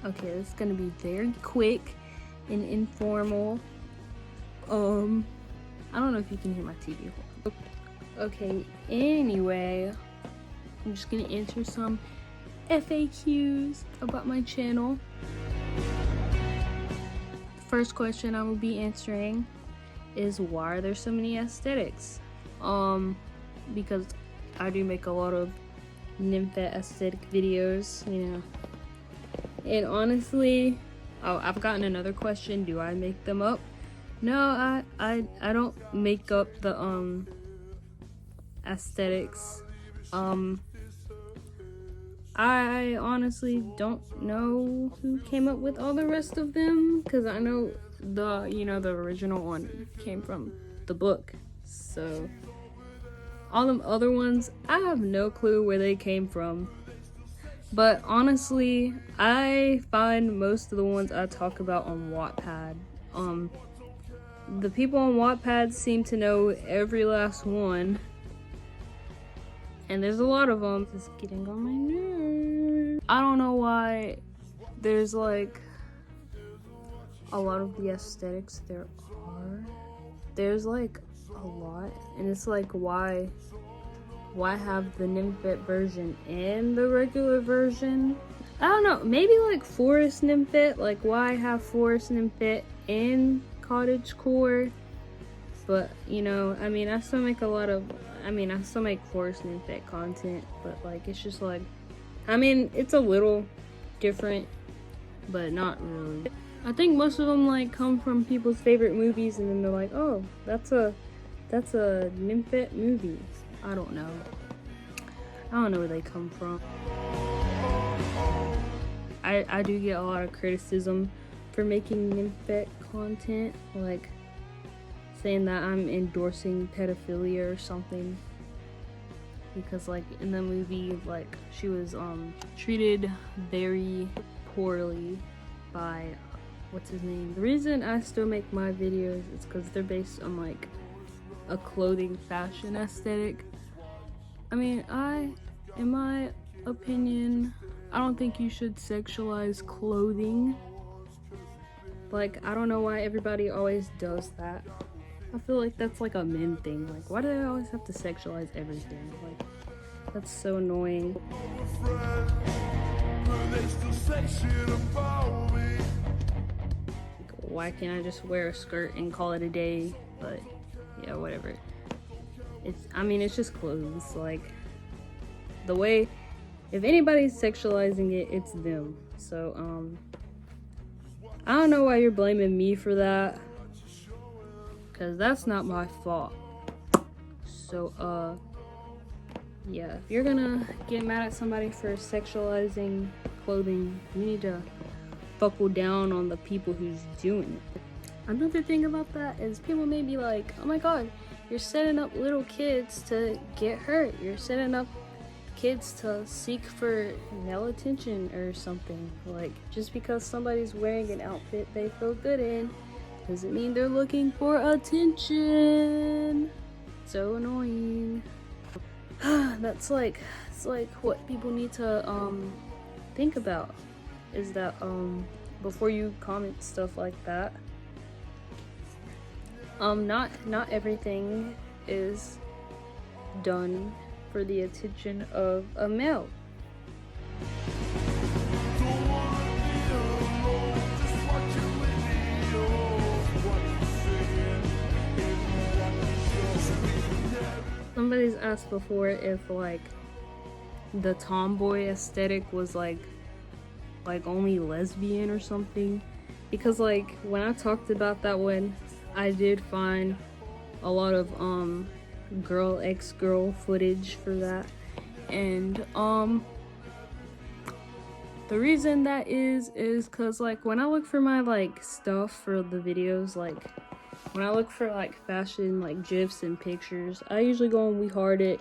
Okay, it's gonna be very quick and informal. I don't know if you can hear my TV. Okay, anyway, I'm just gonna answer some FAQs about my channel. First question I will be answering is, why are there so many aesthetics? Because I do make a lot of nymphet aesthetic videos, you know. And honestly, I've gotten another question, do I make them up? No, I don't make up the aesthetics. I honestly don't know who came up with all the rest of them, because I know the original one came from the book. So all them other ones, I have no clue where they came from. But honestly, I find most of the ones I talk about on Wattpad. The people on Wattpad seem to know every last one. And there's a lot of them. It's getting on my nerves. I don't know why there's like a lot of the aesthetics there are. There's like a lot. And it's like, why have the nymphet version and the regular version? I don't know, maybe like forest nymphet, like why have forest nymphet and cottagecore? But you know, I mean, I still make forest nymphet content, but like it's just like, I mean, it's a little different, but not really. I think most of them like come from people's favorite movies, and then they're like, oh, that's a nymphet movie. I don't know where they come from. I do get a lot of criticism for making nymphet content, like saying that I'm endorsing pedophilia or something, because like in the movie, like she was treated very poorly by what's his name. The reason I still make my videos is because they're based on like a clothing fashion aesthetic. I mean, in my opinion, I don't think you should sexualize clothing. Like, I don't know why everybody always does that. I feel like that's like a men thing. Like, why do they always have to sexualize everything? Like, that's so annoying. Why can't I just wear a skirt and call it a day? But yeah, whatever. It's just clothes. Like, the way, if anybody's sexualizing it, it's them. So I don't know why you're blaming me for that, because that's not my fault. So yeah, if you're gonna get mad at somebody for sexualizing clothing, you need to buckle down on the people who's doing it. Another thing about that is people may be like, oh my god, you're setting up little kids to get hurt. You're setting up kids to seek for male attention or something. Like, just because somebody's wearing an outfit they feel good in doesn't mean they're looking for attention. So annoying. It's like what people need to think about is that before you comment stuff like that, not everything is done for the attention of a male. Somebody's asked before if like the tomboy aesthetic was like only lesbian or something, because like when I talked about that one, I did find a lot of girl ex-girl footage for that, and the reason that is because like when I look for my like stuff for the videos, like when I look for like fashion like gifs and pictures, I usually go on WeHeartIt,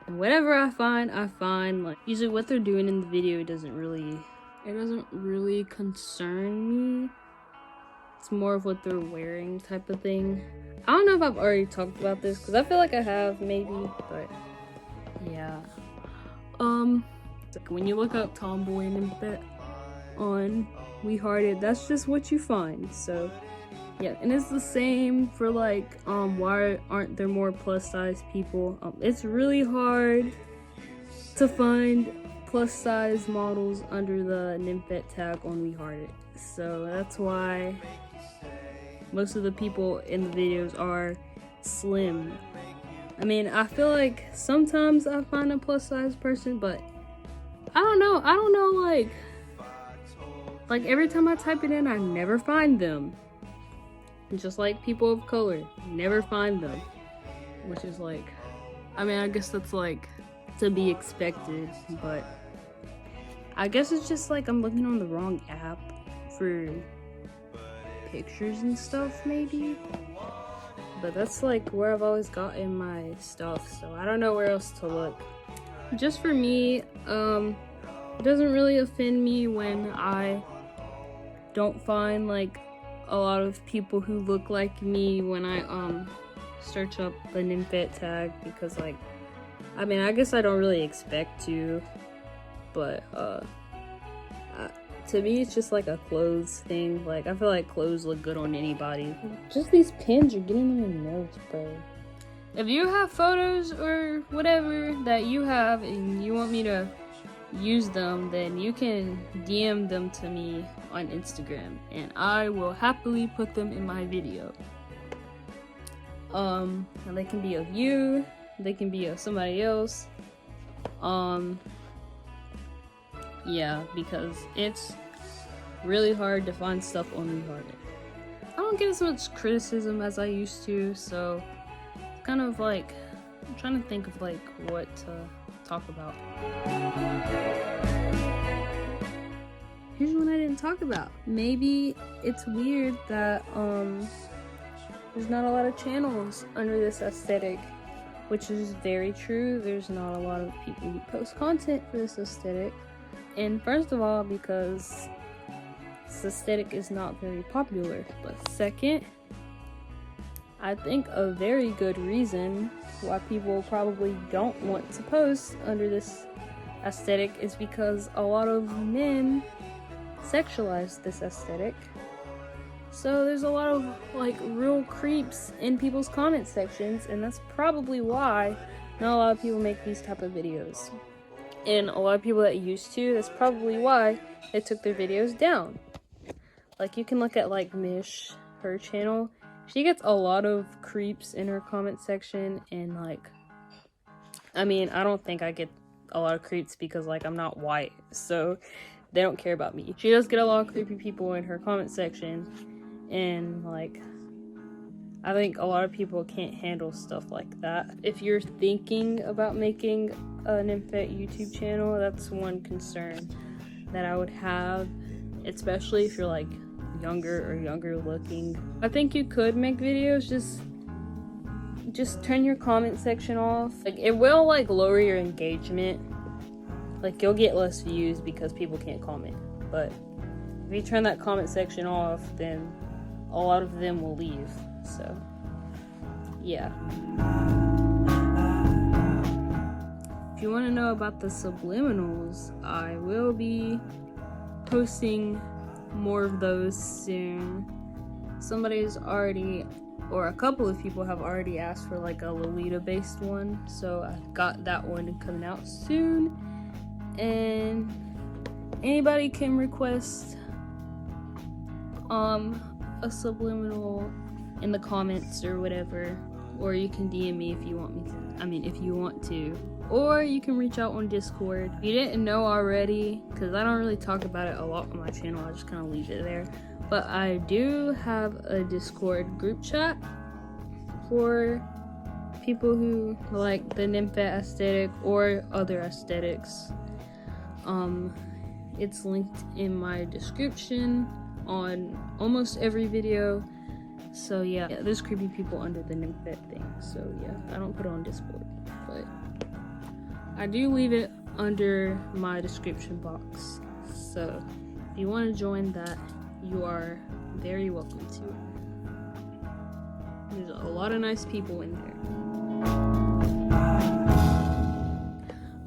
and whatever I find like usually what they're doing in the video, it doesn't really concern me. It's more of what they're wearing type of thing. I don't know if I've already talked about this, because I feel like I have, maybe, but yeah. When you look up tomboy nymphet on We Hearted, that's just what you find. So yeah, and it's the same for like why aren't there more plus size people? It's really hard to find plus size models under the nymphet tag on We Hearted. So that's why most of the people in the videos are slim. I mean, I feel like sometimes I find a plus size person, but I don't know, like every time I type it in, I never find them. Just like people of color, never find them. Which is like, I mean, I guess that's like to be expected, but I guess it's just like I'm looking on the wrong app for pictures and stuff, maybe. But that's like where I've always gotten my stuff, so I don't know where else to look. Just for me, it doesn't really offend me when I don't find like a lot of people who look like me when I search up the nymphet tag, because like, I mean, I guess I don't really expect to, but to me it's just like a clothes thing. Like, I feel like clothes look good on anybody. Just these pins are getting on my nerves, bro. If you have photos or whatever that you have and you want me to use them, then you can DM them to me on Instagram and I will happily put them in my video. And they can be of you, they can be of somebody else. Yeah, because it's really hard to find stuff on We Hearted. I don't get as much criticism as I used to, so it's kind of like I'm trying to think of like what to talk about. Here's one I didn't talk about. Maybe it's weird that there's not a lot of channels under this aesthetic, which is very true. There's not a lot of people who post content for this aesthetic. And first of all, because this aesthetic is not very popular. But second, I think a very good reason why people probably don't want to post under this aesthetic is because a lot of men sexualize this aesthetic. So there's a lot of like real creeps in people's comment sections, and that's probably why not a lot of people make these type of videos. And a lot of people that used to, that's probably why they took their videos down. Like, you can look at like Mish, her channel. She gets a lot of creeps in her comment section, and like, I mean, I don't think I get a lot of creeps because like I'm not white, so they don't care about me. She does get a lot of creepy people in her comment section, and like, I think a lot of people can't handle stuff like that. If you're thinking about making a nymphet YouTube channel, that's one concern that I would have, especially if you're like younger looking. I think you could make videos, just turn your comment section off. Like, it will like lower your engagement. Like, you'll get less views because people can't comment. But if you turn that comment section off, then a lot of them will leave. So, yeah. If you want to know about the subliminals, I will be posting more of those soon. Somebody's already, or a couple of people have already asked for like a Lolita based one, so I've got that one coming out soon. And anybody can request a subliminal in the comments or whatever, or you can DM me if you want me to. I mean, if you want to, or you can reach out on Discord. If you didn't know already, because I don't really talk about it a lot on my channel, I just kind of leave it there, but I do have a Discord group chat for people who like the nymphet aesthetic or other aesthetics. It's linked in my description on almost every video. So yeah, there's creepy people under the nymphet thing. So yeah, I don't put it on Discord, but I do leave it under my description box. So if you want to join that, you are very welcome to. There's a lot of nice people in there.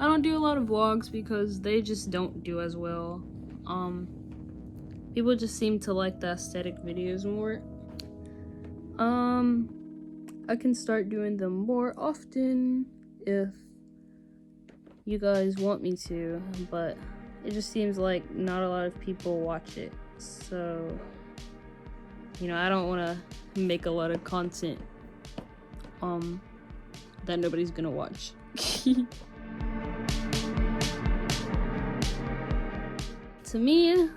I don't do a lot of vlogs because they just don't do as well. People just seem to like the aesthetic videos more. I can start doing them more often if you guys want me to, but it just seems like not a lot of people watch it. So, you know, I don't want to make a lot of content that nobody's gonna watch. To me,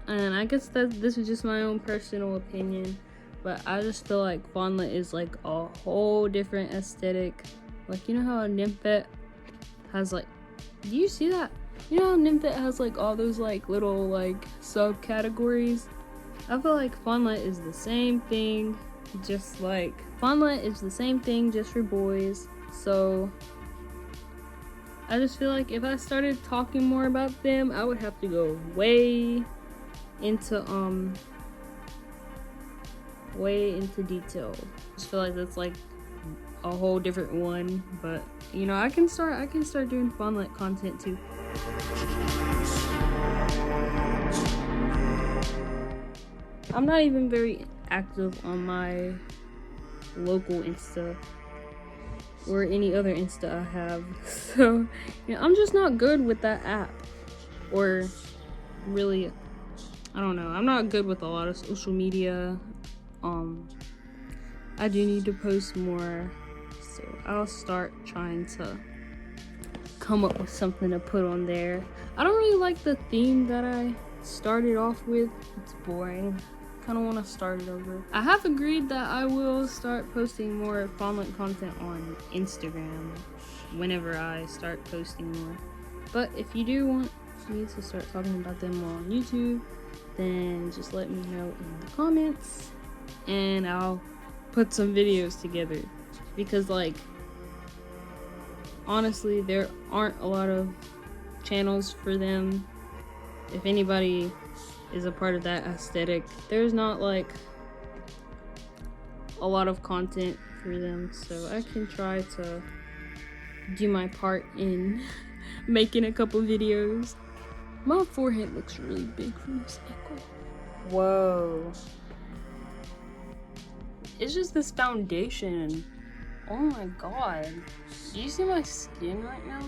and I guess that this is just my own personal opinion, but I just feel like Fondlet is like a whole different aesthetic. Like, you know how Nymphet has like, do you see that? You know how Nymphet has like all those like little like subcategories? I feel like Fondlet is the same thing, just like Fondlet is the same thing just for boys. So I just feel like if I started talking more about them, I would have to go way into detail. I just feel like that's like a whole different one, but you know, I can start doing Fondlet content too. I'm not even very active on my local Insta or any other Insta I have, so you know, I'm just not good with that app, or really, I don't know, I'm not good with a lot of social media. I do need to post more, so I'll start trying to come up with something to put on there. I don't really like the theme that I started off with. It's boring. Kind of want to start it over. I have agreed that I will start posting more Fondlet content on Instagram whenever I start posting more. But if you do want me to start talking about them more on YouTube, then just let me know in the comments and I'll put some videos together. Because like, honestly, there aren't a lot of channels for them. If anybody is a part of that aesthetic, there's not like a lot of content for them, so I can try to do my part in making a couple videos. My forehead looks really big from this angle. Whoa. It's just this foundation. Oh my god. Do you see my skin right now?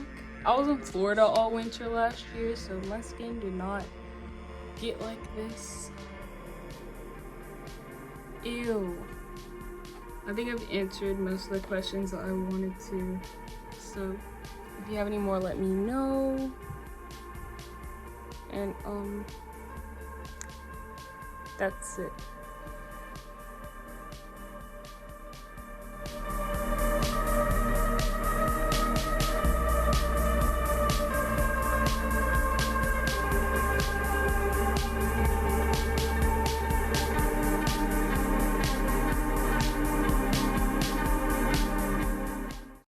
I was in Florida all winter last year, so my skin did not get like this. Ew. I think I've answered most of the questions that I wanted to. So if you have any more, let me know. And that's it.